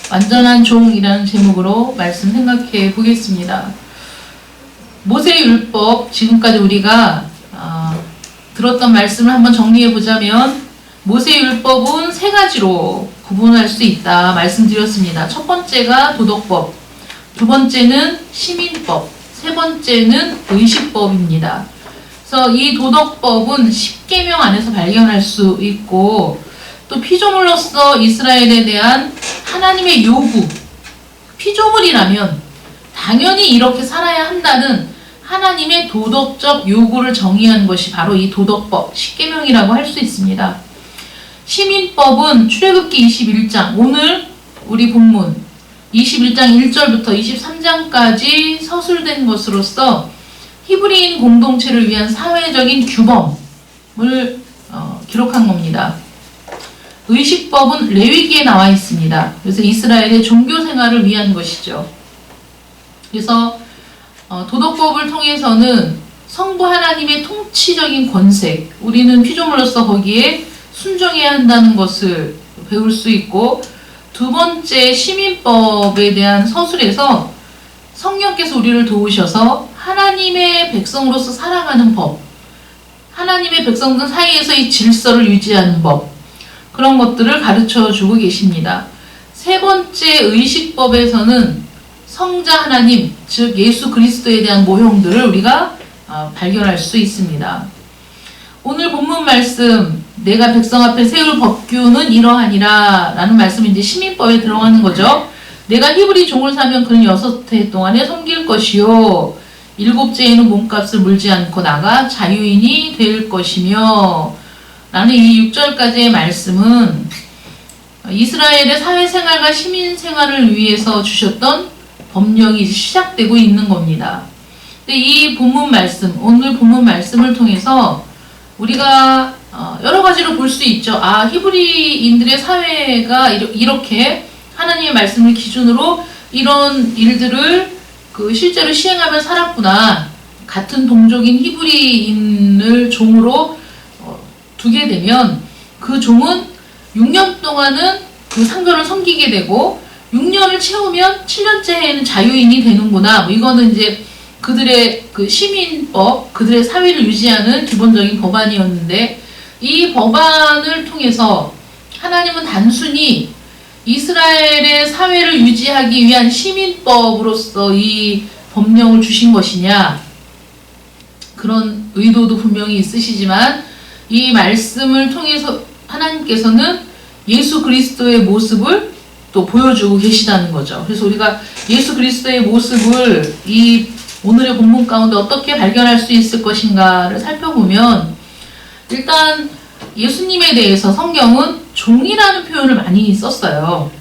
완전한 종이라는 제목으로 말씀 생각해 보겠습니다. 모세율법, 지금까지 우리가 들었던 말씀을 한번 정리해 보자면 모세율법은 세 가지로 구분할 수 있다 말씀드렸습니다. 첫 번째가 도덕법, 두 번째는 시민법, 세 번째는 의식법입니다. 그래서 이 도덕법은 10계명 안에서 발견할 수 있고, 또 피조물로서 이스라엘에 대한 하나님의 요구, 피조물이라면 당연히 이렇게 살아야 한다는 하나님의 도덕적 요구를 정의한 것이 바로 이 도덕법, 10계명이라고 할 수 있습니다. 시민법은 출애굽기 21장, 오늘 우리 본문 21장 1절부터 23장까지 서술된 것으로서 히브리인 공동체를 위한 사회적인 규범을 기록한 겁니다. 의식법은 레위기에 나와 있습니다. 그래서 이스라엘의 종교 생활을 위한 것이죠. 그래서 도덕법을 통해서는 성부 하나님의 통치적인 권세, 우리는 피조물로서 거기에 순종해야 한다는 것을 배울 수 있고, 두 번째 시민법에 대한 서술에서 성령께서 우리를 도우셔서 하나님의 백성으로서 살아가는 법, 하나님의 백성들 사이에서의 질서를 유지하는 법, 그런 것들을 가르쳐 주고 계십니다. 세 번째 의식법에서는 성자 하나님, 즉 예수 그리스도에 대한 모형들을 우리가 발견할 수 있습니다. 오늘 본문 말씀, 내가 백성 앞에 세울 법규는 이러하니라 라는 말씀이 이제 시민법에 들어가는 거죠. 내가 히브리 종을 사면 그는 6해 동안에 섬길 것이요 7째에는 몸값을 물지 않고 나가 자유인이 될 것이며, 라는 이 6절까지의 말씀은 이스라엘의 사회생활과 시민생활을 위해서 주셨던 법령이 시작되고 있는 겁니다. 근데 이 본문 말씀, 오늘 본문 말씀을 통해서 우리가 여러 가지로 볼 수 있죠. 히브리인들의 사회가 이렇게 하나님의 말씀을 기준으로 이런 일들을 실제로 시행하며 살았구나. 같은 동족인 히브리인을 종으로 두게 되면 그 종은 6년 동안은 그 상전을 섬기게 되고 6년을 채우면 7년째 해에는 자유인이 되는구나. 이거는 이제 그들의 그 시민법, 그들의 사회를 유지하는 기본적인 법안이었는데, 이 법안을 통해서 하나님은 단순히 이스라엘의 사회를 유지하기 위한 시민법으로서 이 법령을 주신 것이냐, 그런 의도도 분명히 있으시지만 이 말씀을 통해서 하나님께서는 예수 그리스도의 모습을 또 보여주고 계시다는 거죠. 그래서 우리가 예수 그리스도의 모습을 이 오늘의 본문 가운데 어떻게 발견할 수 있을 것인가를 살펴보면, 일단 예수님에 대해서 성경은 종이라는 표현을 많이 썼어요.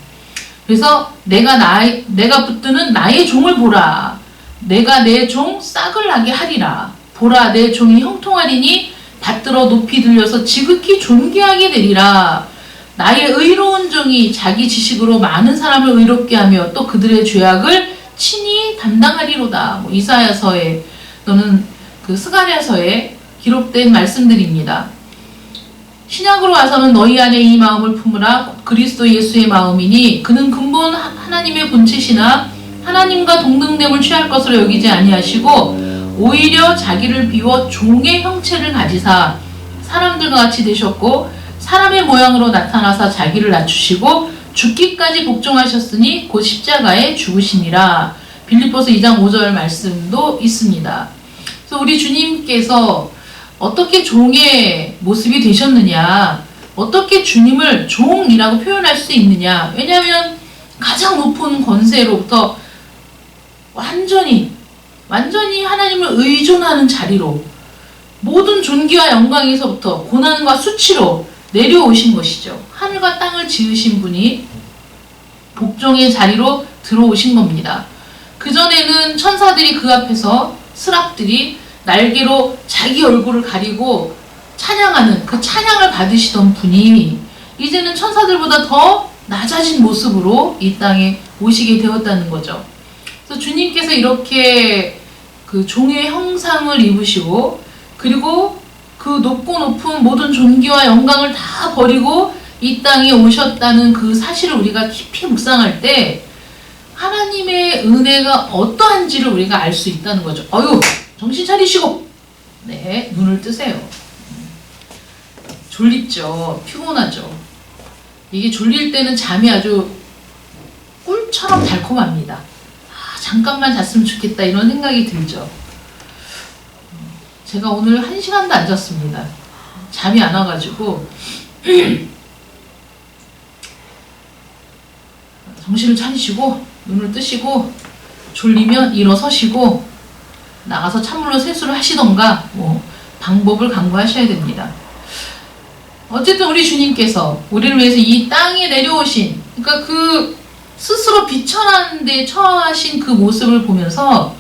그래서 내가 붙드는 나의 종을 보라. 내가 내 종 싹을 나게 하리라. 보라, 내 종이 형통하리니 받들어 높이 들려서 지극히 존귀하게 되리라. 나의 의로운 종이 자기 지식으로 많은 사람을 의롭게 하며 또 그들의 죄악을 친히 담당하리로다. 이사야서에 또는 스가랴서에 기록된 말씀들입니다. 신약으로 와서는 너희 안에 이 마음을 품으라. 그리스도 예수의 마음이니 그는 근본 하나님의 본체시나 하나님과 동등됨을 취할 것으로 여기지 아니하시고 오히려 자기를 비워 종의 형체를 가지사 사람들과 같이 되셨고 사람의 모양으로 나타나사 자기를 낮추시고 죽기까지 복종하셨으니 곧 십자가에 죽으시니라. 빌립보서 2장 5절 말씀도 있습니다. 그래서 우리 주님께서 어떻게 종의 모습이 되셨느냐, 어떻게 주님을 종이라고 표현할 수 있느냐. 왜냐하면 가장 높은 권세로부터 완전히 하나님을 의존하는 자리로 모든 존귀와 영광에서부터 고난과 수치로 내려오신 것이죠. 하늘과 땅을 지으신 분이 복종의 자리로 들어오신 겁니다. 그전에는 천사들이 그 앞에서 스랍들이 날개로 자기 얼굴을 가리고 찬양하는 그 찬양을 받으시던 분이 이제는 천사들보다 더 낮아진 모습으로 이 땅에 오시게 되었다는 거죠. 그래서 주님께서 이렇게 그 종의 형상을 입으시고, 그리고 그 높고 높은 모든 존귀와 영광을 다 버리고 이 땅에 오셨다는 그 사실을 우리가 깊이 묵상할 때 하나님의 은혜가 어떠한지를 우리가 알 수 있다는 거죠. 어휴, 정신 차리시고, 네, 눈을 뜨세요. 졸립죠. 피곤하죠. 이게 졸릴 때는 잠이 아주 꿀처럼 달콤합니다. 아, 잠깐만 잤으면 좋겠다 이런 생각이 들죠. 제가 오늘 1시간도 안 잤습니다. 잠이 안 와가지고 정신을 차리시고 눈을 뜨시고 졸리면 일어서시고 나가서 찬물로 세수를 하시던가 뭐 방법을 강구하셔야 됩니다. 어쨌든 우리 주님께서 우리를 위해서 이 땅에 내려오신, 그러니까 그 스스로 비천한 데 처하신 그 모습을 보면서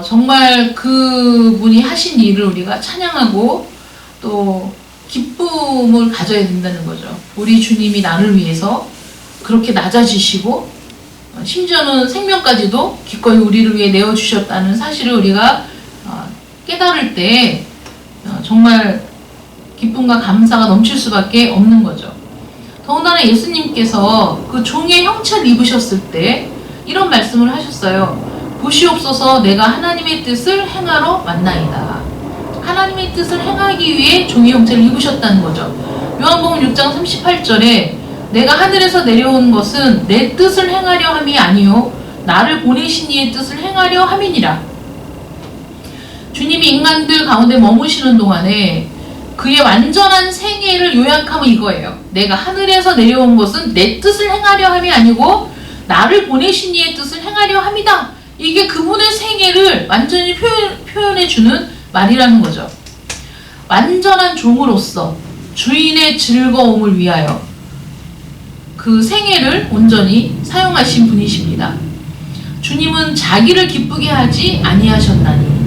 정말 그분이 하신 일을 우리가 찬양하고 또 기쁨을 가져야 된다는 거죠. 우리 주님이 나를 위해서 그렇게 낮아지시고 심지어는 생명까지도 기꺼이 우리를 위해 내어주셨다는 사실을 우리가 깨달을 때 정말 기쁨과 감사가 넘칠 수밖에 없는 거죠. 더군다나 예수님께서 그 종의 형체를 입으셨을 때 이런 말씀을 하셨어요. 보시옵소서 내가 하나님의 뜻을 행하러 왔나이다. 하나님의 뜻을 행하기 위해 종의 형체를 입으셨다는 거죠. 요한복음 6장 38절에 내가 하늘에서 내려온 것은 내 뜻을 행하려 함이 아니요 나를 보내신 이의 뜻을 행하려 함이니라. 주님이 인간들 가운데 머무시는 동안에 그의 완전한 생애를 요약하면 이거예요. 내가 하늘에서 내려온 것은 내 뜻을 행하려 함이 아니고 나를 보내신 이의 뜻을 행하려 함이다. 이게 그분의 생애를 완전히 표현해주는 말이라는 거죠. 완전한 종으로서 주인의 즐거움을 위하여 그 생애를 온전히 사용하신 분이십니다. 주님은 자기를 기쁘게 하지 아니하셨나니.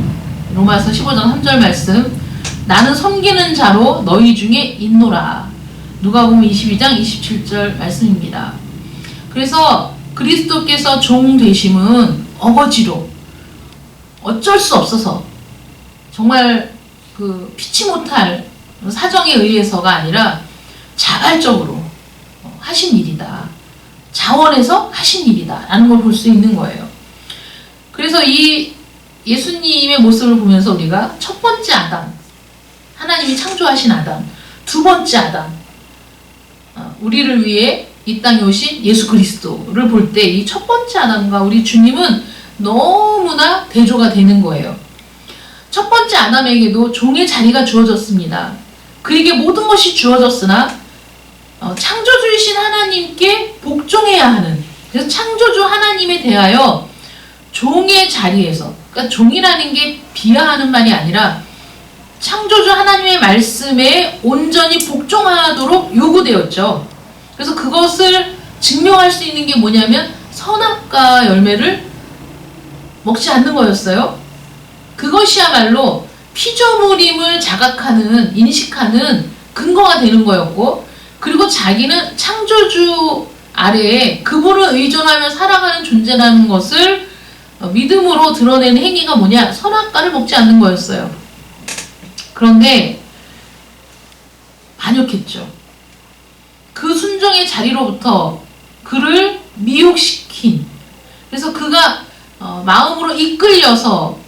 로마서 15장 3절 말씀. 나는 섬기는 자로 너희 중에 있노라. 누가복음 22장 27절 말씀입니다. 그래서 그리스도께서 종 되심은 어거지로 어쩔 수 없어서 정말 그 피치 못할 사정에 의해서가 아니라 자발적으로 하신 일이다. 자원해서 하신 일이다. 라는 걸 볼 수 있는 거예요. 그래서 이 예수님의 모습을 보면서 우리가 첫 번째 아담, 하나님이 창조하신 아담, 두 번째 아담, 우리를 위해 이 땅에 오신 예수 그리스도를 볼 때 이 첫 번째 아담과 우리 주님은 너무나 대조가 되는 거예요. 첫 번째 아담에게도 종의 자리가 주어졌습니다. 그에게 모든 것이 주어졌으나 창조주이신 하나님께 복종해야 하는, 그래서 창조주 하나님에 대하여 종의 자리에서, 그러니까 종이라는 게 비하하는 말이 아니라 창조주 하나님의 말씀에 온전히 복종하도록 요구되었죠. 그래서 그것을 증명할 수 있는 게 뭐냐면 선악과 열매를 먹지 않는 거였어요. 그것이야말로 피조물임을 자각하는, 인식하는 근거가 되는 거였고, 그리고 자기는 창조주 아래에 그분을 의존하며 살아가는 존재라는 것을 믿음으로 드러내는 행위가 뭐냐? 선악과를 먹지 않는 거였어요. 그런데 반역했죠. 그 순종의 자리로부터 그를 미혹시킨, 그래서 그가 마음으로 이끌려서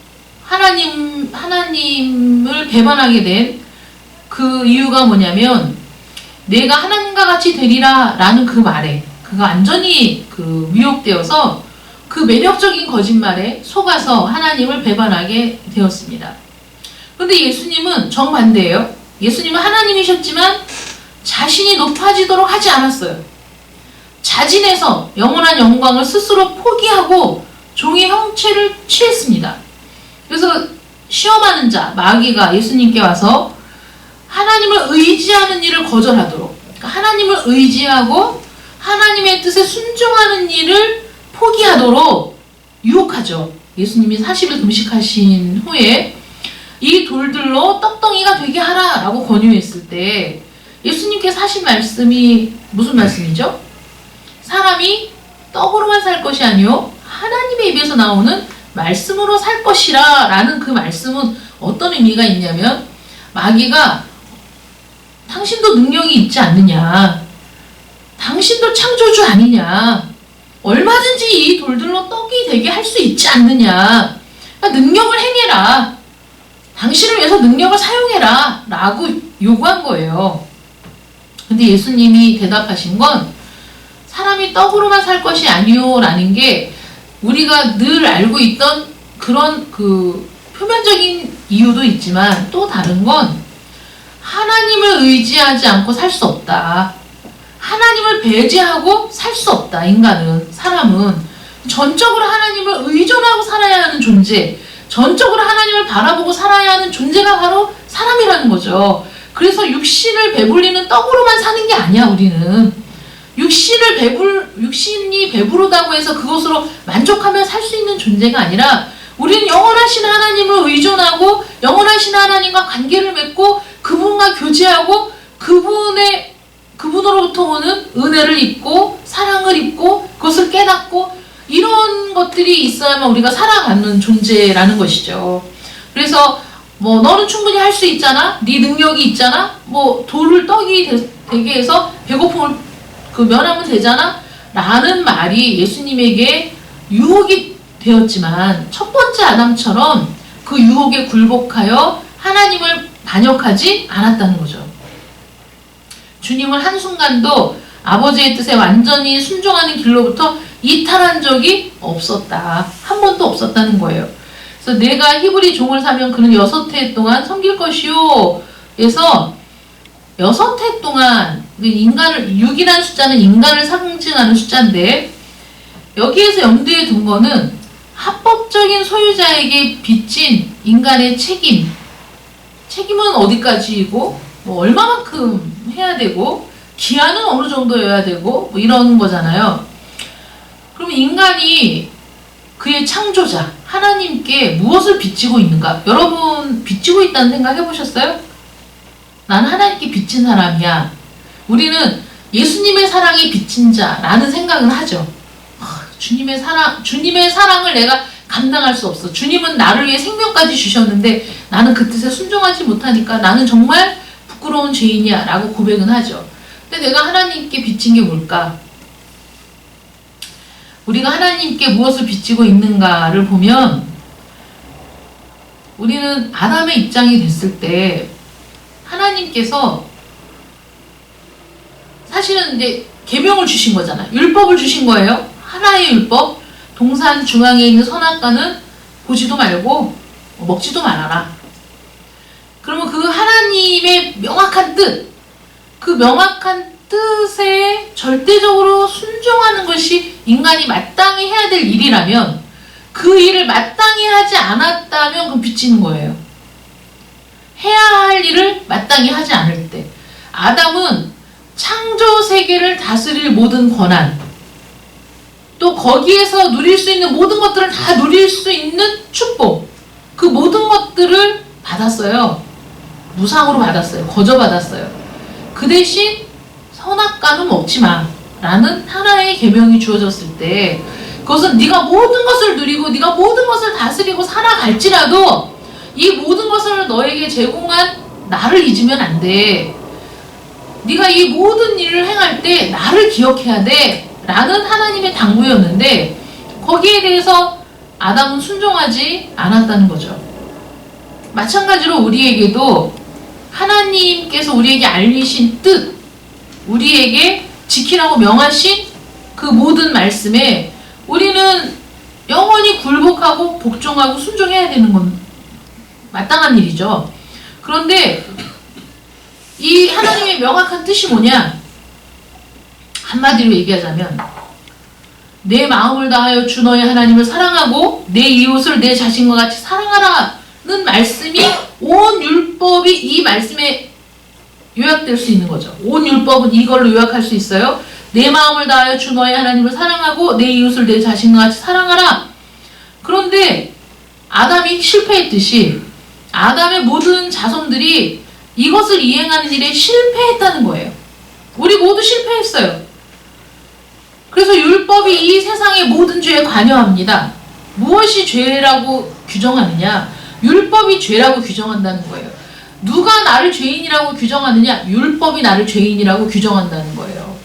하나님을 배반하게 된 그 이유가 뭐냐면 내가 하나님과 같이 되리라 라는 그 말에 그가 완전히 그 미혹되어서 그 매력적인 거짓말에 속아서 하나님을 배반하게 되었습니다. 그런데 예수님은 정반대예요. 예수님은 하나님이셨지만 자신이 높아지도록 하지 않았어요. 자진해서 영원한 영광을 스스로 포기하고 종의 형체를 취했습니다. 그래서 시험하는 자, 마귀가 예수님께 와서 하나님을 의지하는 일을 거절하도록, 그러니까 하나님을 의지하고 하나님의 뜻에 순종하는 일을 포기하도록 유혹하죠. 예수님이 40일 금식하신 후에 이 돌들로 떡덩이가 되게 하라 라고 권유했을 때 예수님께서 하신 말씀이 무슨 말씀이죠? 사람이 떡으로만 살 것이 아니요 하나님의 입에서 나오는 말씀으로 살 것이라 라는 그 말씀은 어떤 의미가 있냐면 마귀가 당신도 능력이 있지 않느냐? 당신도 창조주 아니냐? 얼마든지 이 돌들로 떡이 되게 할 수 있지 않느냐? 그러니까 능력을 행해라. 당신을 위해서 능력을 사용해라. 라고 요구한 거예요. 근데 예수님이 대답하신 건 사람이 떡으로만 살 것이 아니요 라는 게 우리가 늘 알고 있던 그런 그 표면적인 이유도 있지만 또 다른 건 하나님을 의지하지 않고 살 수 없다. 하나님을 배제하고 살 수 없다. 인간은, 사람은 전적으로 하나님을 의존하고 살아야 하는 존재, 전적으로 하나님을 바라보고 살아야 하는 존재가 바로 사람이라는 거죠. 그래서 육신을 배불리는 떡으로만 사는 게 아니야. 우리는 육신이 배부르다고 해서 그것으로 만족하며 살 수 있는 존재가 아니라 우리는 영원하신 하나님을 의존하고 영원하신 하나님과 관계를 맺고 그분과 교제하고 그분으로부터 오는 은혜를 입고 사랑을 입고 그것을 깨닫고 이런 것들이 있어야만 우리가 살아가는 존재라는 것이죠. 그래서 뭐 너는 충분히 할 수 있잖아, 네 능력이 있잖아, 뭐 돌을 떡이 되게 해서 배고픔을 면하면 되잖아 라는 말이 예수님에게 유혹이 되었지만 첫 번째 아담처럼 그 유혹에 굴복하여 하나님을 반역하지 않았다는 거죠. 주님은 한순간도 아버지의 뜻에 완전히 순종하는 길로부터 이탈한 적이 없었다. 한 번도 없었다는 거예요. 그래서 내가 히브리 종을 사면 그는 6해 동안 섬길 것이요. 그래서 6해 동안 인간을 6이라는 숫자는 인간을 상징하는 숫자인데 여기에서 염두에 둔 거는 합법적인 소유자에게 빚진 인간의 책임은 어디까지이고 뭐 얼마만큼 해야 되고 기한은 어느 정도여야 되고 뭐 이런 거잖아요. 그럼 인간이 그의 창조자 하나님께 무엇을 빚지고 있는가? 여러분 빚지고 있다는 생각 해보셨어요? 나는 하나님께 빚진 사람이야. 우리는 예수님의 사랑에 빚진 자라는 생각은 하죠. 주님의 사랑을 내가 감당할 수 없어. 주님은 나를 위해 생명까지 주셨는데 나는 그 뜻에 순종하지 못하니까 나는 정말 부끄러운 죄인이야 라고 고백은 하죠. 근데 내가 하나님께 빚진 게 뭘까? 우리가 하나님께 무엇을 빚지고 있는가를 보면 우리는 아담의 입장이 됐을 때 하나님께서 사실은 이제 계명을 주신 거잖아요. 율법을 주신 거예요. 하나의 율법. 동산 중앙에 있는 선악과는 보지도 말고 먹지도 말아라. 그러면 그 하나님의 명확한 뜻, 그 명확한 뜻에 절대적으로 순종하는 것이 인간이 마땅히 해야 될 일이라면 그 일을 마땅히 하지 않았다면 그건 빚지는 거예요. 해야 할 일을 마땅히 하지 않을 때. 아담은 창조 세계를 다스릴 모든 권한, 또 거기에서 누릴 수 있는 모든 것들을 다 누릴 수 있는 축복, 그 모든 것들을 받았어요. 무상으로 받았어요. 거저 받았어요. 그 대신 선악과는 먹지 마 라는 하나의 계명이 주어졌을 때 그것은 네가 모든 것을 누리고 네가 모든 것을 다스리고 살아갈지라도 이 모든 것을 너에게 제공한 나를 잊으면 안 돼. 네가 이 모든 일을 행할 때 나를 기억해야 돼 라는 하나님의 당부였는데 거기에 대해서 아담은 순종하지 않았다는 거죠. 마찬가지로 우리에게도 하나님께서 우리에게 알리신 뜻, 우리에게 지키라고 명하신 그 모든 말씀에 우리는 영원히 굴복하고 복종하고 순종해야 되는 건 마땅한 일이죠. 그런데 이 하나님의 명확한 뜻이 뭐냐? 한마디로 얘기하자면 내 마음을 다하여 주 너의 하나님을 사랑하고 내 이웃을 내 자신과 같이 사랑하라는 말씀이 온 율법이 이 말씀에 요약될 수 있는 거죠. 온 율법은 이걸로 요약할 수 있어요. 내 마음을 다하여 주 너의 하나님을 사랑하고 내 이웃을 내 자신과 같이 사랑하라. 그런데 아담이 실패했듯이 아담의 모든 자손들이 이것을 이행하는 일에 실패했다는 거예요. 우리 모두 실패했어요. 그래서 율법이 이 세상의 모든 죄에 관여합니다. 무엇이 죄라고 규정하느냐? 율법이 죄라고 규정한다는 거예요. 누가 나를 죄인이라고 규정하느냐? 율법이 나를 죄인이라고 규정한다는 거예요.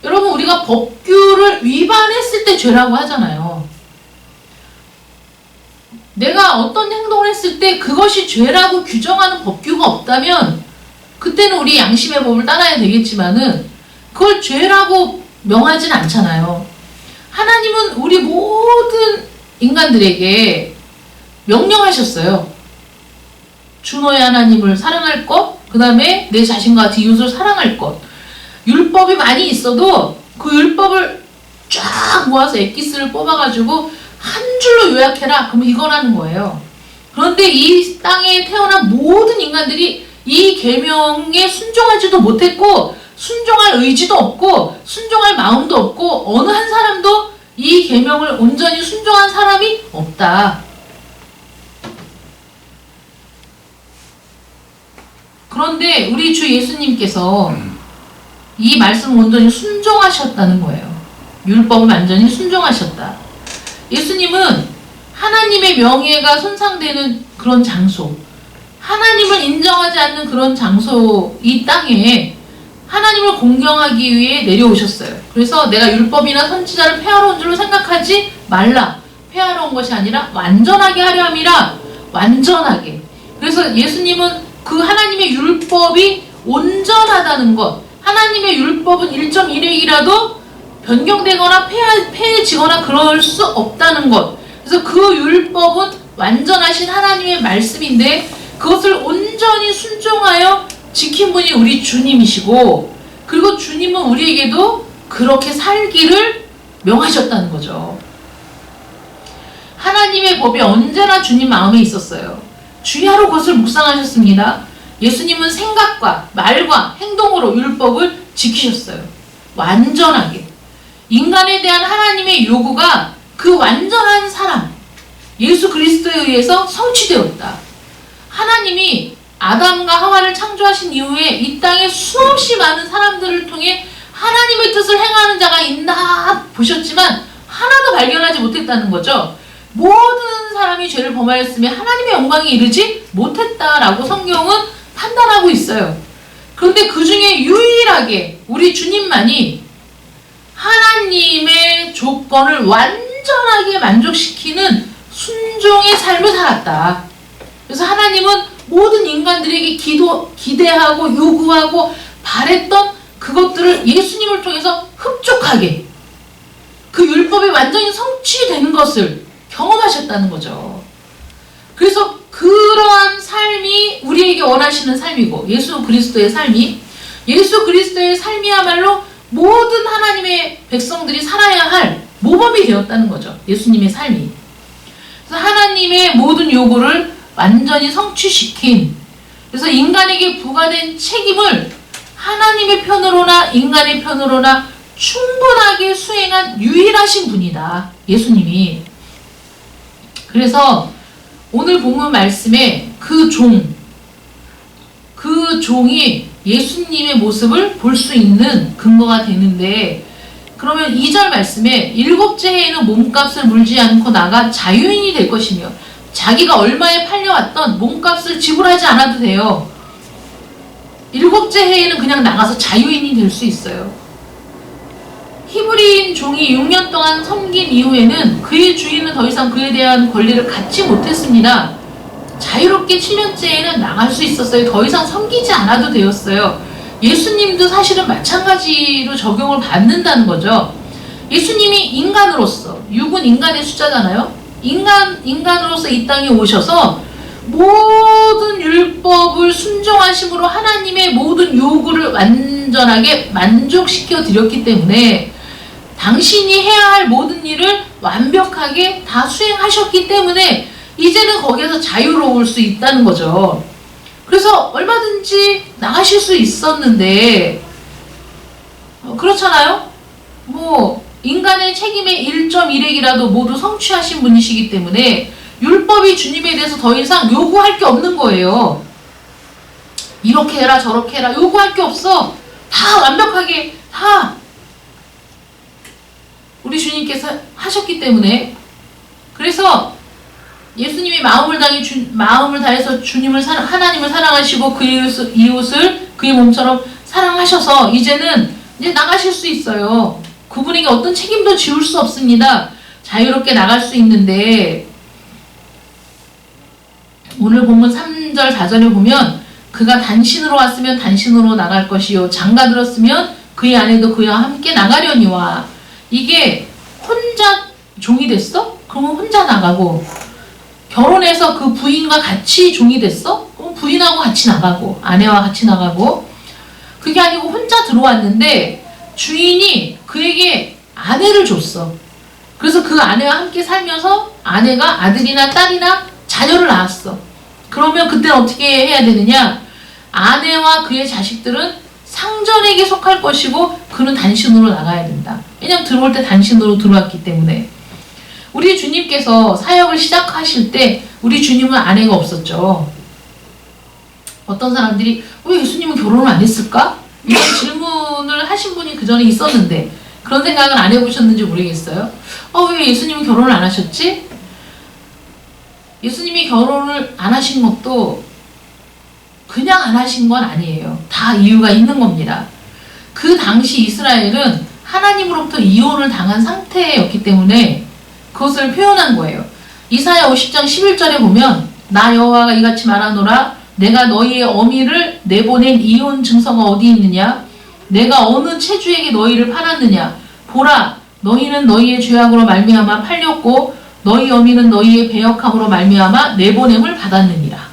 여러분, 우리가 법규를 위반했을 때 죄라고 하잖아요. 내가 어떤 행동을 했을 때 그것이 죄라고 규정하는 법규가 없다면 그때는 우리 양심의 법을 따라야 되겠지만은 그걸 죄라고 명하진 않잖아요. 하나님은 우리 모든 인간들에게 명령하셨어요. 주 너의 하나님을 사랑할 것, 그 다음에 내 자신과 같이 이웃을 사랑할 것. 율법이 많이 있어도 그 율법을 쫙 모아서 엑기스를 뽑아가지고 한 줄로 요약해라. 그러면 이거라는 거예요. 그런데 이 땅에 태어난 모든 인간들이 이 계명에 순종하지도 못했고 순종할 의지도 없고 순종할 마음도 없고 어느 한 사람도 이 계명을 온전히 순종한 사람이 없다. 그런데 우리 주 예수님께서 이 말씀을 온전히 순종하셨다는 거예요. 율법을 완전히 순종하셨다. 예수님은 하나님의 명예가 손상되는 그런 장소, 하나님을 인정하지 않는 그런 장소, 이 땅에 하나님을 공경하기 위해 내려오셨어요. 그래서 내가 율법이나 선지자를 폐하러 온 줄로 생각하지 말라. 폐하러 온 것이 아니라 완전하게 하려 함이라. 완전하게. 그래서 예수님은 그 하나님의 율법이 온전하다는 것, 하나님의 율법은 1.1획이라도 변경되거나 폐해지거나 그럴 수 없다는 것. 그래서 그 율법은 완전하신 하나님의 말씀인데 그것을 온전히 순종하여 지킨 분이 우리 주님이시고, 그리고 주님은 우리에게도 그렇게 살기를 명하셨다는 거죠. 하나님의 법이 언제나 주님 마음에 있었어요. 주야로 그것을 묵상하셨습니다. 예수님은 생각과 말과 행동으로 율법을 지키셨어요. 완전하게. 인간에 대한 하나님의 요구가 그 완전한 사람, 예수 그리스도에 의해서 성취되었다. 하나님이 아담과 하와를 창조하신 이후에 이 땅에 수없이 많은 사람들을 통해 하나님의 뜻을 행하는 자가 있나 보셨지만 하나도 발견하지 못했다는 거죠. 모든 사람이 죄를 범하였으며 하나님의 영광에 이르지 못했다라고 성경은 판단하고 있어요. 그런데 그 중에 유일하게 우리 주님만이 하나님의 조건을 완전하게 만족시키는 순종의 삶을 살았다. 그래서 하나님은 모든 인간들에게 기대하고 요구하고 바랬던 그것들을 예수님을 통해서 흡족하게 그 율법이 완전히 성취되는 것을 경험하셨다는 거죠. 그래서 그러한 삶이 우리에게 원하시는 삶이고, 예수 그리스도의 삶이야말로 모든 하나님의 백성들이 살아야 할 모범이 되었다는 거죠. 예수님의 삶이. 그래서 하나님의 모든 요구를 완전히 성취시킨, 그래서 인간에게 부과된 책임을 하나님의 편으로나 인간의 편으로나 충분하게 수행한 유일하신 분이다. 예수님이. 그래서 오늘 본문 말씀에 그 종이 예수님의 모습을 볼 수 있는 근거가 되는데, 그러면 2절 말씀에 일곱째 해에는 몸값을 물지 않고 나가 자유인이 될 것이며 자기가 얼마에 팔려왔던 몸값을 지불하지 않아도 돼요. 일곱째 해에는 그냥 나가서 자유인이 될 수 있어요. 히브리인 종이 6년 동안 섬긴 이후에는 그의 주인은 더 이상 그에 대한 권리를 갖지 못했습니다. 자유롭게 7년째에는 나갈 수 있었어요. 더 이상 섬기지 않아도 되었어요. 예수님도 사실은 마찬가지로 적용을 받는다는 거죠. 예수님이 인간으로서, 육은 인간의 숫자잖아요. 인간으로서 이 땅에 오셔서 모든 율법을 순종하심으로 하나님의 모든 요구를 완전하게 만족시켜 드렸기 때문에, 당신이 해야 할 모든 일을 완벽하게 다 수행하셨기 때문에 이제는 거기에서 자유로울 수 있다는 거죠. 그래서 얼마든지 나가실 수 있었는데, 그렇잖아요? 인간의 책임의 1.1획이라도 모두 성취하신 분이시기 때문에 율법이 주님에 대해서 더 이상 요구할 게 없는 거예요. 이렇게 해라 저렇게 해라 요구할 게 없어. 다 완벽하게 다 우리 주님께서 하셨기 때문에. 그래서 예수님이 마음을 다해서 하나님을 사랑하시고 그 이웃을 그의 몸처럼 사랑하셔서 이제는 이제 나가실 수 있어요. 그분에게 어떤 책임도 지울 수 없습니다. 자유롭게 나갈 수 있는데 오늘 본문 3절 4절에 보면 그가 단신으로 왔으면 단신으로 나갈 것이요 장가 들었으면 그의 아내도 그와 함께 나가려니와. 이게 혼자 종이 됐어? 그러면 혼자 나가고, 결혼해서 그 부인과 같이 종이 됐어? 그럼 부인하고 같이 나가고, 아내와 같이 나가고. 그게 아니고 혼자 들어왔는데 주인이 그에게 아내를 줬어. 그래서 그 아내와 함께 살면서 아내가 아들이나 딸이나 자녀를 낳았어. 그러면 그때는 어떻게 해야 되느냐? 아내와 그의 자식들은 상전에게 속할 것이고 그는 단신으로 나가야 된다. 왜냐면 들어올 때 단신으로 들어왔기 때문에. 우리 주님께서 사역을 시작하실 때 우리 주님은 아내가 없었죠. 어떤 사람들이 왜 예수님은 결혼을 안 했을까? 이런 질문을 하신 분이 그 전에 있었는데 그런 생각을 안 해보셨는지 모르겠어요. 왜 예수님은 결혼을 안 하셨지? 예수님이 결혼을 안 하신 것도 그냥 안 하신 건 아니에요. 다 이유가 있는 겁니다. 그 당시 이스라엘은 하나님으로부터 이혼을 당한 상태였기 때문에 그것을 표현한 거예요. 이사야 50장 11절에 보면 나 여호와가 이같이 말하노라 내가 너희의 어미를 내보낸 이혼 증서가 어디 있느냐? 내가 어느 체주에게 너희를 팔았느냐? 보라 너희는 너희의 죄악으로 말미암아 팔렸고 너희 어미는 너희의 배역함으로 말미암아 내보냄을 받았느니라.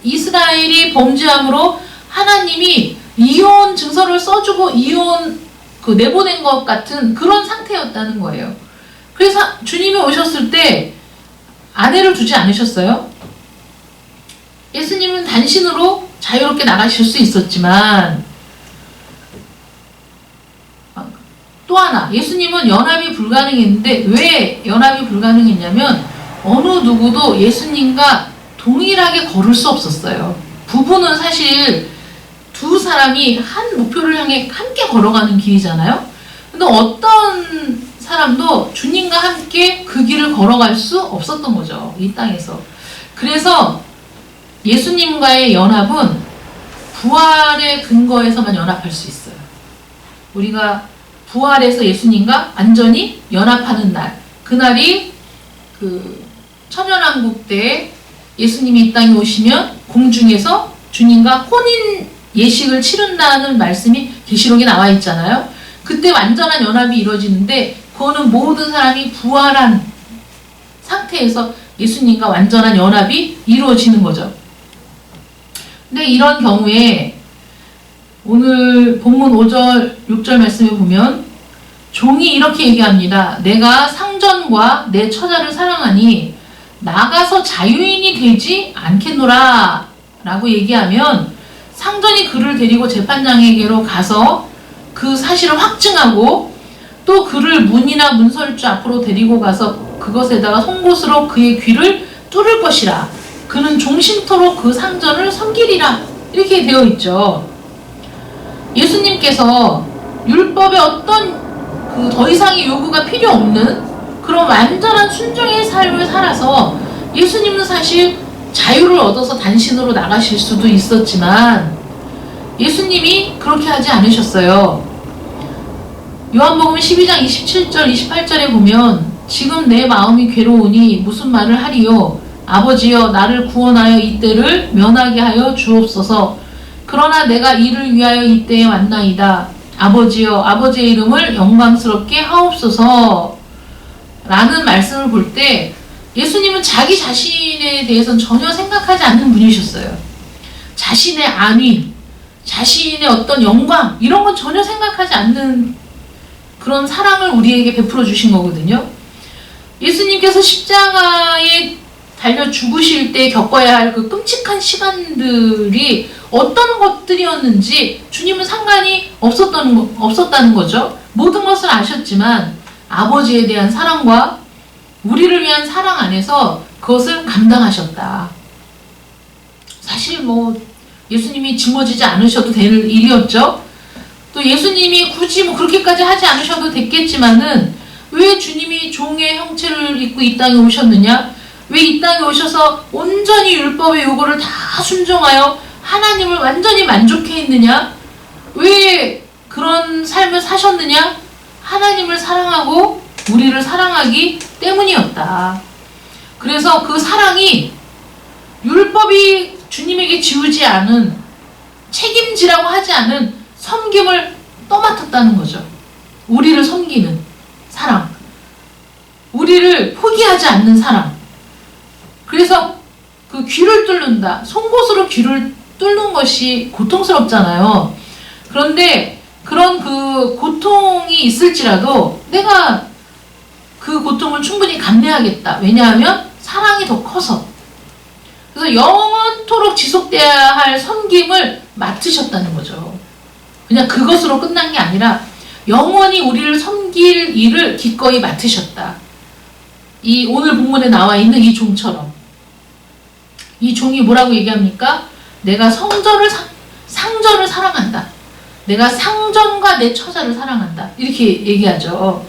이스라엘이 범죄함으로 하나님이 이혼 증서를 써주고 내보낸 것 같은 그런 상태였다는 거예요. 그래서 주님이 오셨을 때 아내를 두지 않으셨어요. 예수님은 단신으로 자유롭게 나가실 수 있었지만 또 하나 예수님은 연합이 불가능했는데 왜 연합이 불가능했냐면 어느 누구도 예수님과 동일하게 걸을 수 없었어요. 부부는 사실 두 사람이 한 목표를 향해 함께 걸어가는 길이잖아요. 근데 어떤 사람도 주님과 함께 그 길을 걸어갈 수 없었던 거죠. 이 땅에서. 그래서 예수님과의 연합은 부활의 근거에서만 연합할 수 있어요. 우리가 부활해서 예수님과 완전히 연합하는 날, 그날이 그 천연왕국 때 예수님이 이 땅에 오시면 공중에서 주님과 혼인 예식을 치른다는 말씀이 계시록에 나와 있잖아요. 그때 완전한 연합이 이루어지는데 그거는 모든 사람이 부활한 상태에서 예수님과 완전한 연합이 이루어지는 거죠. 근데 이런 경우에 오늘 본문 5절, 6절 말씀에 보면 종이 이렇게 얘기합니다. 내가 상전과 내 처자를 사랑하니 나가서 자유인이 되지 않겠노라 라고 얘기하면 상전이 그를 데리고 재판장에게로 가서 그 사실을 확증하고 또 그를 문이나 문설주 앞으로 데리고 가서 그것에다가 송곳으로 그의 귀를 뚫을 것이라. 그는 종신토록 그 상전을 섬기리라. 이렇게 되어 있죠. 예수님께서 율법의 어떤 더 이상의 요구가 필요 없는 그런 완전한 순종의 삶을 살아서 예수님은 사실 자유를 얻어서 단신으로 나가실 수도 있었지만 예수님이 그렇게 하지 않으셨어요. 요한복음 12장 27절 28절에 보면 지금 내 마음이 괴로우니 무슨 말을 하리요? 아버지여 나를 구원하여 이때를 면하게 하여 주옵소서. 그러나 내가 이를 위하여 이때에 왔나이다. 아버지여 아버지의 이름을 영광스럽게 하옵소서 라는 말씀을 볼 때 예수님은 자기 자신에 대해서는 전혀 생각하지 않는 분이셨어요. 자신의 안위, 자신의 어떤 영광 이런 건 전혀 생각하지 않는 그런 사랑을 우리에게 베풀어 주신 거거든요. 예수님께서 십자가에 달려 죽으실 때 겪어야 할 그 끔찍한 시간들이 어떤 것들이었는지 주님은 상관이 없었다는 거죠. 모든 것을 아셨지만 아버지에 대한 사랑과 우리를 위한 사랑 안에서 그것을 감당하셨다. 사실 예수님이 짊어지지 않으셔도 될 일이었죠. 또 예수님이 굳이 그렇게까지 하지 않으셔도 됐겠지만은 왜 주님이 종의 형체를 입고 이 땅에 오셨느냐? 왜 이 땅에 오셔서 온전히 율법의 요구를 다 순종하여 하나님을 완전히 만족해 있느냐? 왜 그런 삶을 사셨느냐? 하나님을 사랑하고 우리를 사랑하기 때문이었다. 그래서 그 사랑이 율법이 주님에게 지우지 않은, 책임지라고 하지 않은 섬김을 떠맡았다는 거죠. 우리를 섬기는 사랑, 우리를 포기하지 않는 사랑. 그래서 그 귀를 뚫는다, 송곳으로 귀를 뚫는 것이 고통스럽잖아요. 그런데 그런 그 고통이 있을지라도 내가 그 고통을 충분히 감내하겠다. 왜냐하면 사랑이 더 커서. 그래서 영원토록 지속돼야 할 섬김을 맡으셨다는 거죠. 그냥 그것으로 끝난 게 아니라 영원히 우리를 섬길 일을 기꺼이 맡으셨다. 이 오늘 본문에 나와 있는 이 종처럼. 이 종이 뭐라고 얘기합니까? 내가 상전을 사랑한다. 내가 상전과 내 처자를 사랑한다. 이렇게 얘기하죠.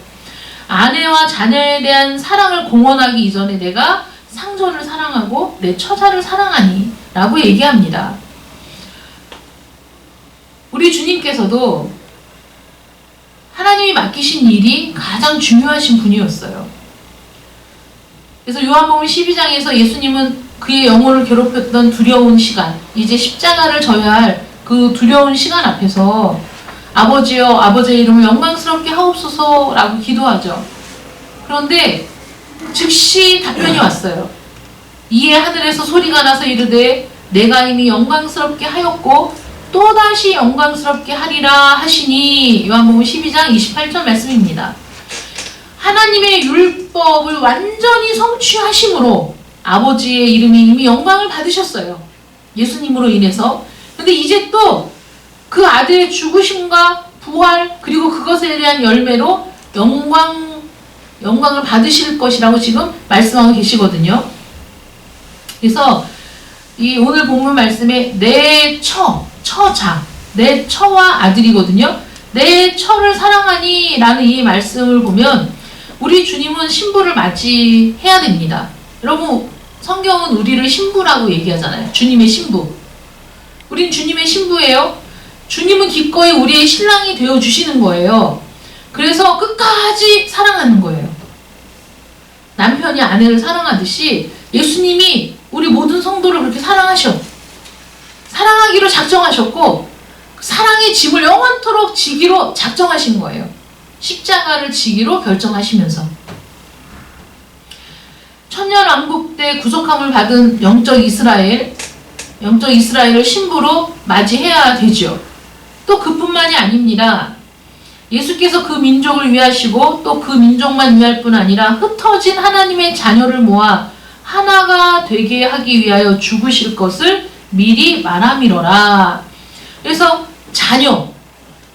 아내와 자녀에 대한 사랑을 공언하기 이전에 내가 상전을 사랑하고 내 처자를 사랑하니 라고 얘기합니다. 우리 주님께서도 하나님이 맡기신 일이 가장 중요하신 분이었어요. 그래서 요한복음 12장에서 예수님은 그의 영혼을 괴롭혔던 두려운 시간, 이제 십자가를 져야 할 그 두려운 시간 앞에서 아버지여, 아버지의 이름을 영광스럽게 하옵소서 라고 기도하죠. 그런데 즉시 답변이 왔어요. 이에 하늘에서 소리가 나서 이르되 내가 이미 영광스럽게 하였고 또다시 영광스럽게 하리라 하시니. 요한복음 12장 28절 말씀입니다. 하나님의 율법을 완전히 성취하심으로 아버지의 이름이 이미 영광을 받으셨어요. 예수님으로 인해서. 근데 이제 또 그 아들의 죽으심과 부활, 그리고 그것에 대한 열매로 영광을 받으실 것이라고 지금 말씀하고 계시거든요. 그래서 이 오늘 본문 말씀에 내 처자, 내 처와 아들이거든요. 내 처를 사랑하니 라는 이 말씀을 보면 우리 주님은 신부를 맞이해야 됩니다. 여러분, 성경은 우리를 신부라고 얘기하잖아요. 주님의 신부. 우린 주님의 신부예요. 주님은 기꺼이 우리의 신랑이 되어주시는 거예요. 그래서 끝까지 사랑하는 거예요. 남편이 아내를 사랑하듯이 예수님이 우리 모든 성도를 그렇게 사랑하기로 작정하셨고, 사랑의 짐을 영원토록 지기로 작정하신 거예요. 십자가를 지기로 결정하시면서. 천년왕국 때 구속함을 받은 영적 이스라엘을 신부로 맞이해야 되죠. 또 그뿐만이 아닙니다. 예수께서 그 민족을 위하시고 또 그 민족만 위할 뿐 아니라 흩어진 하나님의 자녀를 모아 하나가 되게 하기 위하여 죽으실 것을 미리 말함이로라. 그래서 자녀,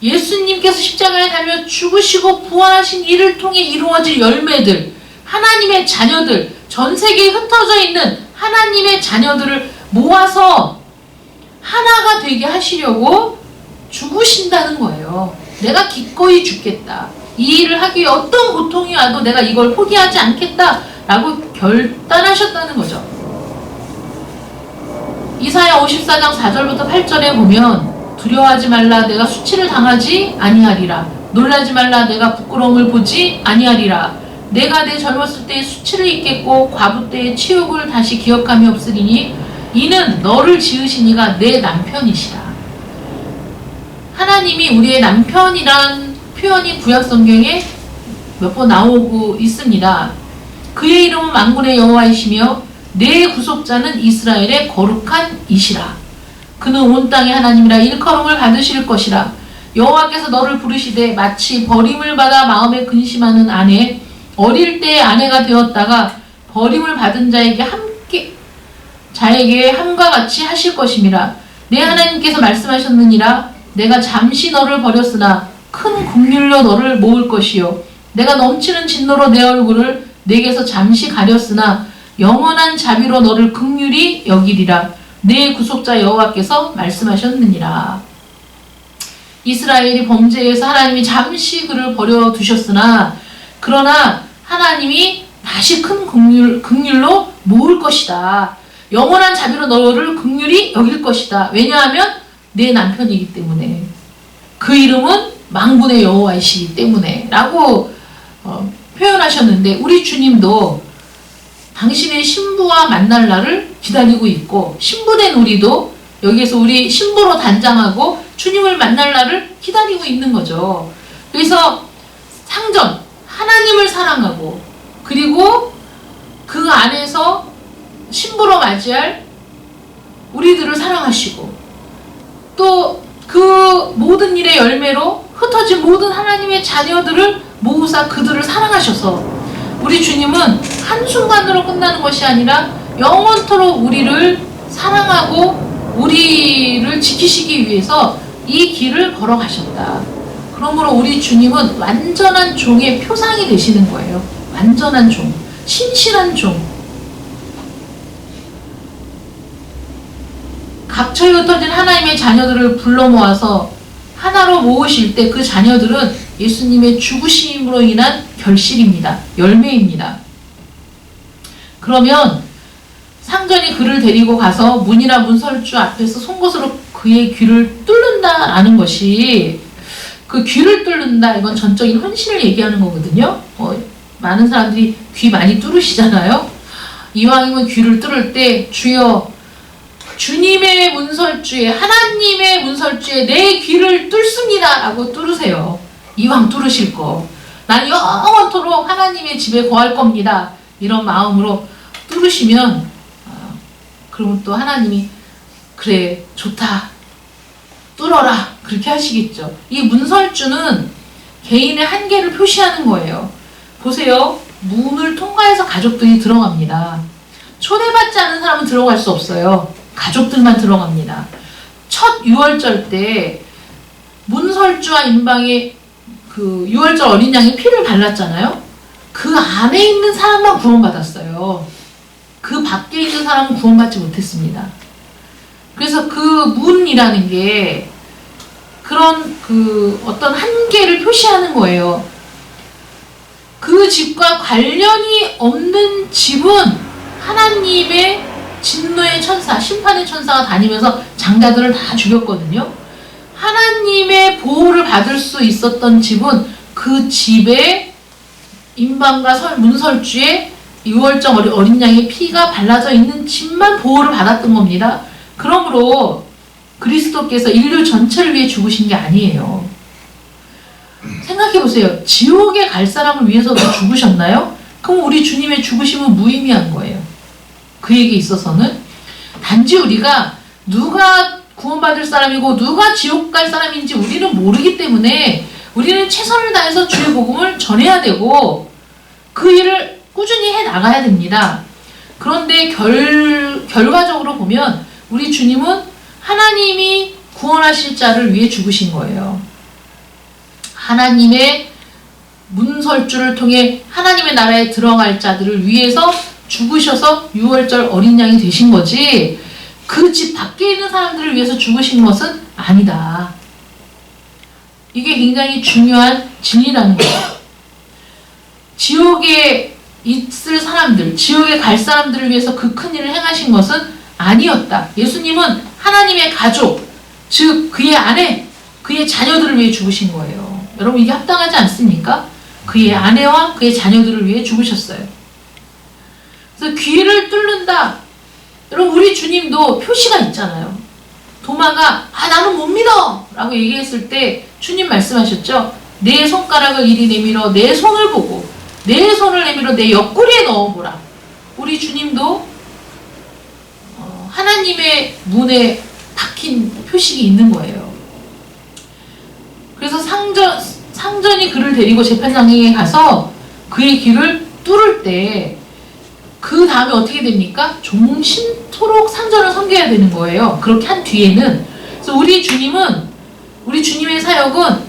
예수님께서 십자가에 달려 죽으시고 부활하신 이를 통해 이루어질 열매들, 하나님의 자녀들, 전 세계에 흩어져 있는 하나님의 자녀들을 모아서 하나가 되게 하시려고 죽으신다는 거예요. 내가 기꺼이 죽겠다. 이 일을 하기 위해 어떤 고통이 와도 내가 이걸 포기하지 않겠다 라고 결단하셨다는 거죠. 이사야 54장 4절부터 8절에 보면 두려워하지 말라, 내가 수치를 당하지 아니하리라. 놀라지 말라, 내가 부끄러움을 보지 아니하리라. 내가 내 젊었을 때의 수치를 잊겠고 과부 때의 치욕을 다시 기억함이 없으리니 이는 너를 지으신 이가 내 남편이시라. 하나님이 우리의 남편이란 표현이 구약성경에 몇 번 나오고 있습니다. 그의 이름은 만군의 여호와이시며 내 구속자는 이스라엘의 거룩한 이시라. 그는 온 땅의 하나님이라 일컬음을 받으실 것이라. 여호와께서 너를 부르시되 마치 버림을 받아 마음에 근심하는 아내, 어릴 때의 아내가 되었다가 버림을 받은 자에게 함과 같이 하실 것임이라. 내 하나님께서 말씀하셨느니라. 내가 잠시 너를 버렸으나 큰 긍휼로 너를 모을 것이요 내가 넘치는 진노로 내 얼굴을 내게서 잠시 가렸으나 영원한 자비로 너를 긍휼히 여기리라. 내 구속자 여호와께서 말씀하셨느니라. 이스라엘이 범죄해서 하나님이 잠시 그를 버려두셨으나 그러나 하나님이 다시 큰 긍휼로 모을 것이다. 영원한 자비로 너를 긍휼히 여길 것이다. 왜냐하면 내 남편이기 때문에. 그 이름은 만군의 여호와이시기 때문에 라고 표현하셨는데, 우리 주님도 당신의 신부와 만날 날을 기다리고 있고, 신부된 우리도 여기에서 우리 신부로 단장하고 주님을 만날 날을 기다리고 있는 거죠. 그래서 상전, 하나님을 사랑하고, 그리고 그 안에서 신부로 맞이할 우리들을 사랑하시고, 또 그 모든 일의 열매로 흩어진 모든 하나님의 자녀들을 모으사 그들을 사랑하셔서, 우리 주님은 한순간으로 끝나는 것이 아니라 영원토록 우리를 사랑하고 우리를 지키시기 위해서 이 길을 걸어가셨다. 그러므로 우리 주님은 완전한 종의 표상이 되시는 거예요. 완전한 종, 신실한 종. 각처에 흩어진 하나님의 자녀들을 불러 모아서 하나로 모으실 때 그 자녀들은 예수님의 죽으심으로 인한 결실입니다. 열매입니다. 그러면 상전이 그를 데리고 가서 문이나 문설주 앞에서 송곳으로 그의 귀를 뚫는다라는 것이, 그 귀를 뚫는다, 이건 전적인 헌신을 얘기하는 거거든요. 많은 사람들이 귀 많이 뚫으시잖아요. 이왕이면 귀를 뚫을 때 주여 주님의 문설주에, 하나님의 문설주에 내 귀를 뚫습니다 라고 뚫으세요. 이왕 뚫으실 거. 난 영원토록 하나님의 집에 거할 겁니다. 이런 마음으로 뚫으시면, 그러면 또 하나님이 그래 좋다 뚫어라 그렇게 하시겠죠. 이 문설주는 개인의 한계를 표시하는 거예요. 보세요. 문을 통과해서 가족들이 들어갑니다. 초대받지 않은 사람은 들어갈 수 없어요. 가족들만 들어갑니다. 첫 유월절 때 문설주와 임방에 그 유월절 어린 양의 피를 발랐잖아요. 그 안에 있는 사람만 구원받았어요. 그 밖에 있는 사람은 구원받지 못했습니다. 그래서 그 문이라는 게 그런 그 어떤 한계를 표시하는 거예요. 그 집과 관련이 없는 집은 하나님의 진노의 천사, 심판의 천사가 다니면서 장자들을 다 죽였거든요. 하나님의 보호를 받을 수 있었던 집은 그 집에 임방과 문설주에 유월절 어린 양의 피가 발라져 있는 집만 보호를 받았던 겁니다. 그러므로 그리스도께서 인류 전체를 위해 죽으신 게 아니에요. 생각해보세요. 지옥에 갈 사람을 위해서도 죽으셨나요? 그럼 우리 주님의 죽으심은 무의미한 거예요. 그에게 있어서는 단지 우리가 누가 구원받을 사람이고 누가 지옥 갈 사람인지 우리는 모르기 때문에 우리는 최선을 다해서 주의 복음을 전해야 되고 그 일을 꾸준히 해 나가야 됩니다. 그런데 결과적으로 보면 우리 주님은 하나님이 구원하실 자를 위해 죽으신 거예요. 하나님의 문설주를 통해 하나님의 나라에 들어갈 자들을 위해서 죽으셔서 유월절 어린 양이 되신 거지, 그 집 밖에 있는 사람들을 위해서 죽으신 것은 아니다. 이게 굉장히 중요한 진리라는 거예요. 지옥에 있을 사람들, 지옥에 갈 사람들을 위해서 그 큰 일을 행하신 것은 아니었다. 예수님은 하나님의 가족, 즉 그의 아내, 그의 자녀들을 위해 죽으신 거예요. 여러분, 이게 합당하지 않습니까? 그의 아내와 그의 자녀들을 위해 죽으셨어요. 그래서 귀를 뚫는다. 여러분, 우리 주님도 표시가 있잖아요. 도마가 나는 못 믿어 라고 얘기했을 때 주님 말씀하셨죠. 내 손가락을 이리 내밀어 내 손을 보고 내 손을 내밀어 내 옆구리에 넣어보라. 우리 주님도 하나님의 문에 박힌 표식이 있는 거예요. 그래서 상전이 그를 데리고 재판장에게 가서 그의 귀를 뚫을 때 그 다음에 어떻게 됩니까? 종신토록 상전을 섬겨야 되는 거예요. 그렇게 한 뒤에는. 그래서 우리 주님의 사역은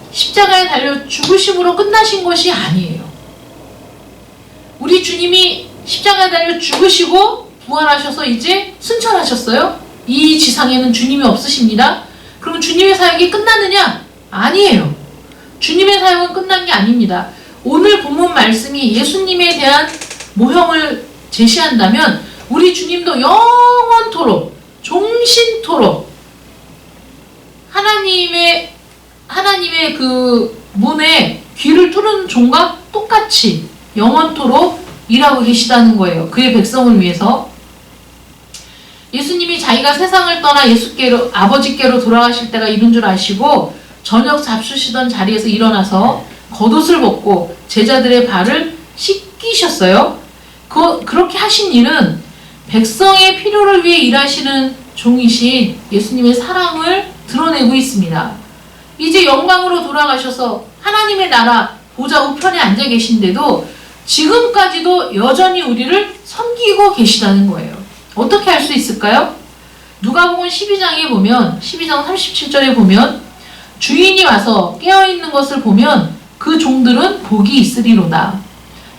십자가에 달려 죽으심으로 끝나신 것이 아니에요. 우리 주님이 십자가에 달려 죽으시고 부활하셔서 이제 승천하셨어요. 이 지상에는 주님이 없으십니다. 그러면 주님의 사역이 끝났느냐? 아니에요. 주님의 사역은 끝난 게 아닙니다. 오늘 본문 말씀이 예수님에 대한 모형을 제시한다면 우리 주님도 영원토록 종신토록 하나님의 그 문에 귀를 뚫은 종과 똑같이 영원토록 일하고 계시다는 거예요. 그의 백성을 위해서. 예수님이 자기가 세상을 떠나 아버지께로 돌아가실 때가 이른 줄 아시고 저녁 잡수시던 자리에서 일어나서 겉옷을 벗고 제자들의 발을 씻기셨어요. 그렇게 하신 일은 백성의 필요를 위해 일하시는 종이신 예수님의 사랑을 드러내고 있습니다. 이제 영광으로 돌아가셔서 하나님의 나라 보좌 우편에 앉아 계신데도 지금까지도 여전히 우리를 섬기고 계시다는 거예요. 어떻게 할 수 있을까요? 누가복음 12장에 보면 12장 37절에 보면 주인이 와서 깨어있는 것을 보면 그 종들은 복이 있으리로다.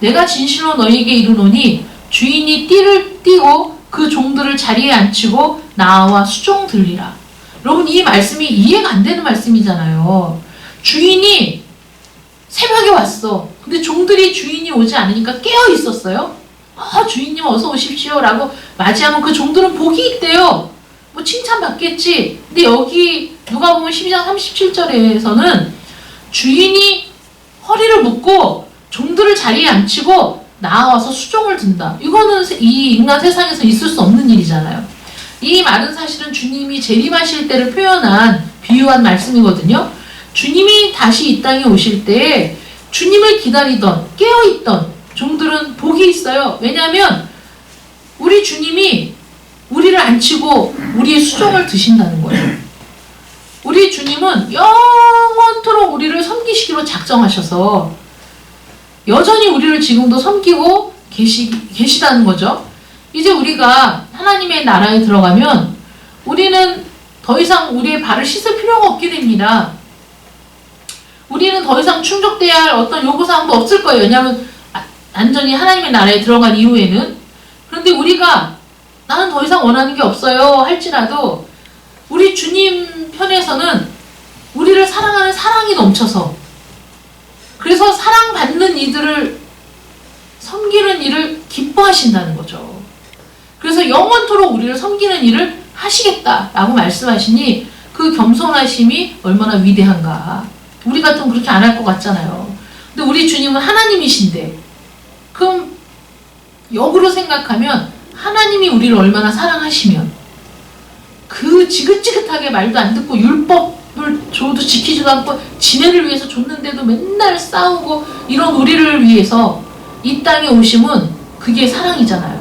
내가 진실로 너희에게 이르노니 주인이 띠를 띠고 그 종들을 자리에 앉히고 나와 수종 들리라. 여러분, 이 말씀이 이해가 안 되는 말씀이잖아요. 주인이 새벽에 왔어. 근데 종들이 주인이 오지 않으니까 깨어 있었어요. 주인님 어서 오십시오 라고 맞이하면 그 종들은 복이 있대요. 뭐 칭찬받겠지. 근데 여기 누가복음 12장 37절에서는 주인이 허리를 묶고 종들을 자리에 앉히고 나와서 수종을 든다. 이거는 이 인간 세상에서 있을 수 없는 일이잖아요. 이 말은 사실은 주님이 재림하실 때를 표현한 비유한 말씀이거든요. 주님이 다시 이 땅에 오실 때 주님을 기다리던 깨어있던 종들은 복이 있어요. 왜냐하면 우리 주님이 우리를 앉히고 우리의 수종을 드신다는 거예요. 우리 주님은 영원토록 우리를 섬기시기로 작정하셔서 여전히 우리를 지금도 섬기고 계시다는 거죠. 이제 우리가 하나님의 나라에 들어가면 우리는 더 이상 우리의 발을 씻을 필요가 없게 됩니다. 우리는 더 이상 충족돼야 할 어떤 요구사항도 없을 거예요. 왜냐하면 완전히 하나님의 나라에 들어간 이후에는. 그런데 우리가 나는 더 이상 원하는 게 없어요 할지라도 우리 주님 편에서는 우리를 사랑하는 사랑이 넘쳐서 그래서 사랑받는 이들을 섬기는 일을 기뻐하신다는 거죠. 그래서 영원토록 우리를 섬기는 일을 하시겠다라고 말씀하시니 그 겸손하심이 얼마나 위대한가. 우리 같으면 그렇게 안 할 것 같잖아요. 근데 우리 주님은 하나님이신데 그럼 역으로 생각하면 하나님이 우리를 얼마나 사랑하시면 그 지긋지긋하게 말도 안 듣고 율법을 줘도 지키지도 않고 지네를 위해서 줬는데도 맨날 싸우고 이런 우리를 위해서 이 땅에 오심은 그게 사랑이잖아요.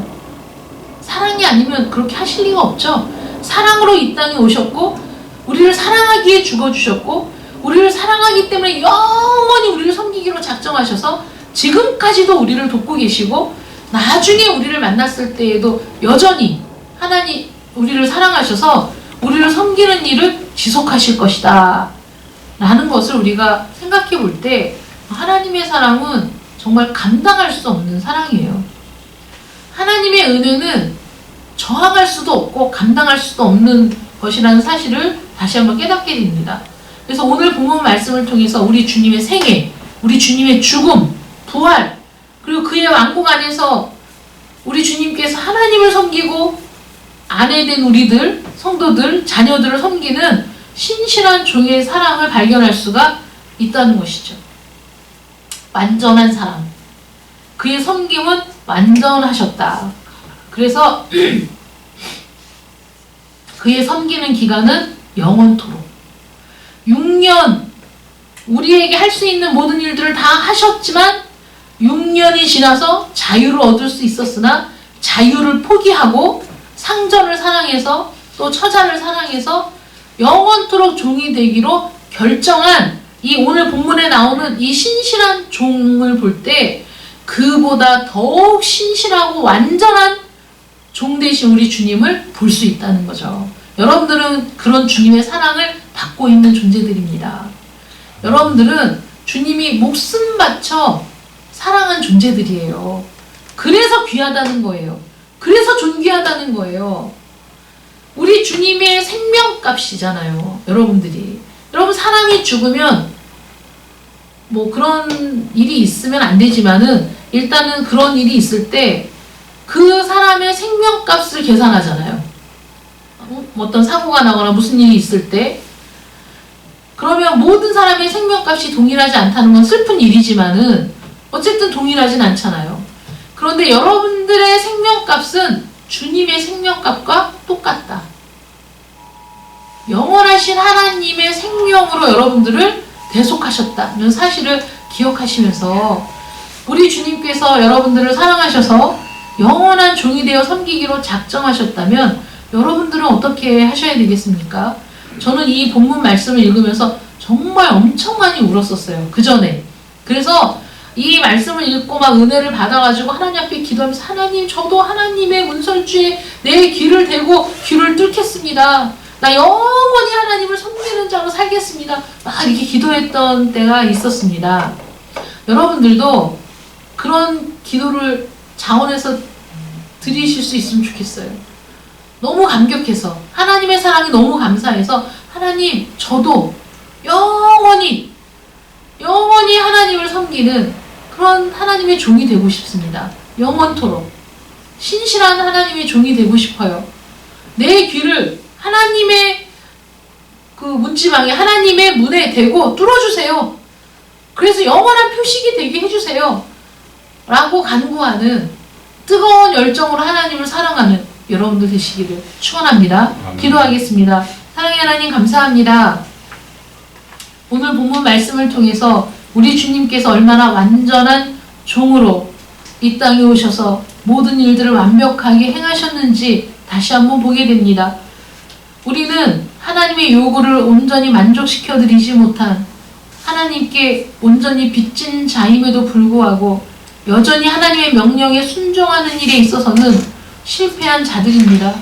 사랑이 아니면 그렇게 하실 리가 없죠. 사랑으로 이 땅에 오셨고 우리를 사랑하기에 죽어주셨고 우리를 사랑하기 때문에 영원히 우리를 섬기기로 작정하셔서 지금까지도 우리를 돕고 계시고 나중에 우리를 만났을 때에도 여전히 하나님 우리를 사랑하셔서 우리를 섬기는 일을 지속하실 것이다 라는 것을 우리가 생각해 볼 때 하나님의 사랑은 정말 감당할 수 없는 사랑이에요. 하나님의 은혜는 저항할 수도 없고 감당할 수도 없는 것이라는 사실을 다시 한번 깨닫게 됩니다. 그래서 오늘 본문 말씀을 통해서 우리 주님의 생애, 우리 주님의 죽음, 부활, 그리고 그의 왕국 안에서 우리 주님께서 하나님을 섬기고 아내된 우리들, 성도들, 자녀들을 섬기는 신실한 종의 사랑을 발견할 수가 있다는 것이죠. 완전한 사랑. 그의 섬김은 완전하셨다. 그래서 그의 섬기는 기간은 영원토록. 6년 우리에게 할 수 있는 모든 일들을 다 하셨지만 6년이 지나서 자유를 얻을 수 있었으나 자유를 포기하고 상전을 사랑해서 또 처자를 사랑해서 영원토록 종이 되기로 결정한 이 오늘 본문에 나오는 이 신실한 종을 볼 때 그보다 더욱 신실하고 완전한 종 되신 우리 주님을 볼 수 있다는 거죠. 여러분들은 그런 주님의 사랑을 받고 있는 존재들입니다. 여러분들은 주님이 목숨 바쳐 사랑한 존재들이에요. 그래서 귀하다는 거예요. 그래서 존귀하다는 거예요. 우리 주님의 생명값이잖아요. 여러분들이. 여러분 사람이 죽으면 뭐 그런 일이 있으면 안 되지만은 일단은 그런 일이 있을 때 그 사람의 생명값을 계산하잖아요. 어떤 사고가 나거나 무슨 일이 있을 때 그러면 모든 사람의 생명값이 동일하지 않다는 건 슬픈 일이지만은 어쨌든 동일하진 않잖아요. 그런데 여러분들의 생명값은 주님의 생명값과 똑같다. 영원하신 하나님의 생명으로 여러분들을 대속하셨다는 사실을 기억하시면서 우리 주님께서 여러분들을 사랑하셔서 영원한 종이 되어 섬기기로 작정하셨다면 여러분들은 어떻게 하셔야 되겠습니까? 저는 이 본문 말씀을 읽으면서 정말 엄청 많이 울었었어요. 그 전에. 그래서 이 말씀을 읽고 막 은혜를 받아가지고 하나님 앞에 기도하면서 하나님, 저도 하나님의 문설주에 내 귀를 대고 귀를 뚫겠습니다. 나 영원히 하나님을 섬기는 자로 살겠습니다. 막 이렇게 기도했던 때가 있었습니다. 여러분들도 그런 기도를 자원해서 드리실 수 있으면 좋겠어요. 너무 감격해서 하나님의 사랑이 너무 감사해서 하나님, 저도 영원히 하나님을 섬기는 그런 하나님의 종이 되고 싶습니다. 영원토록 신실한 하나님의 종이 되고 싶어요. 내 귀를 하나님의 그 문지방에 하나님의 문에 대고 뚫어주세요. 그래서 영원한 표식이 되게 해주세요. 라고 간구하는 뜨거운 열정으로 하나님을 사랑하는 여러분들 되시기를 축원합니다. 기도하겠습니다. 사랑의 하나님 감사합니다. 오늘 본문 말씀을 통해서 우리 주님께서 얼마나 완전한 종으로 이 땅에 오셔서 모든 일들을 완벽하게 행하셨는지 다시 한번 보게 됩니다. 우리는 하나님의 요구를 온전히 만족시켜 드리지 못한 하나님께 온전히 빚진 자임에도 불구하고 여전히 하나님의 명령에 순종하는 일에 있어서는 실패한 자들입니다.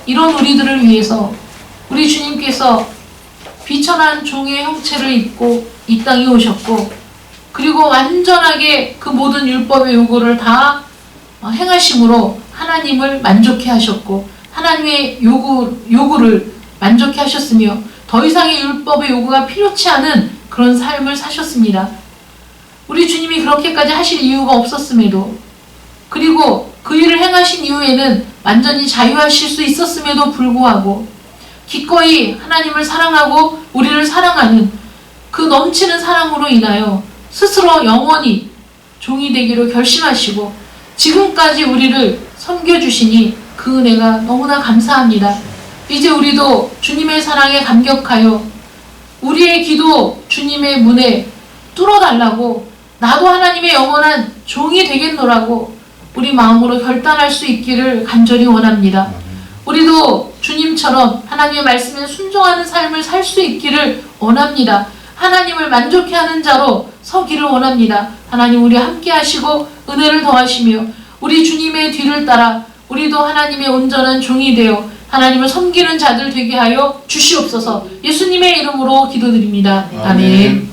이런 우리들을 위해서 우리 주님께서 비천한 종의 형체를 입고 이 땅에 오셨고 그리고 완전하게 그 모든 율법의 요구를 다 행하심으로 하나님을 만족해 하셨고 하나님의 요구를 만족해 하셨으며 더 이상의 율법의 요구가 필요치 않은 그런 삶을 사셨습니다. 우리 주님이 그렇게까지 하실 이유가 없었음에도 그리고 그 일을 행하신 이후에는 완전히 자유하실 수 있었음에도 불구하고 기꺼이 하나님을 사랑하고 우리를 사랑하는 그 넘치는 사랑으로 인하여 스스로 영원히 종이 되기로 결심하시고 지금까지 우리를 섬겨주시니 그 은혜가 너무나 감사합니다. 이제 우리도 주님의 사랑에 감격하여 우리의 기도 주님의 문에 뚫어달라고 나도 하나님의 영원한 종이 되겠노라고 우리 마음으로 결단할 수 있기를 간절히 원합니다. 우리도 주님처럼 하나님의 말씀에 순종하는 삶을 살 수 있기를 원합니다. 하나님을 만족해 하는 자로 서기를 원합니다. 하나님 우리 함께 하시고 은혜를 더하시며 우리 주님의 뒤를 따라 우리도 하나님의 온전한 종이 되어 하나님을 섬기는 자들 되게 하여 주시옵소서. 예수님의 이름으로 기도드립니다. 아멘.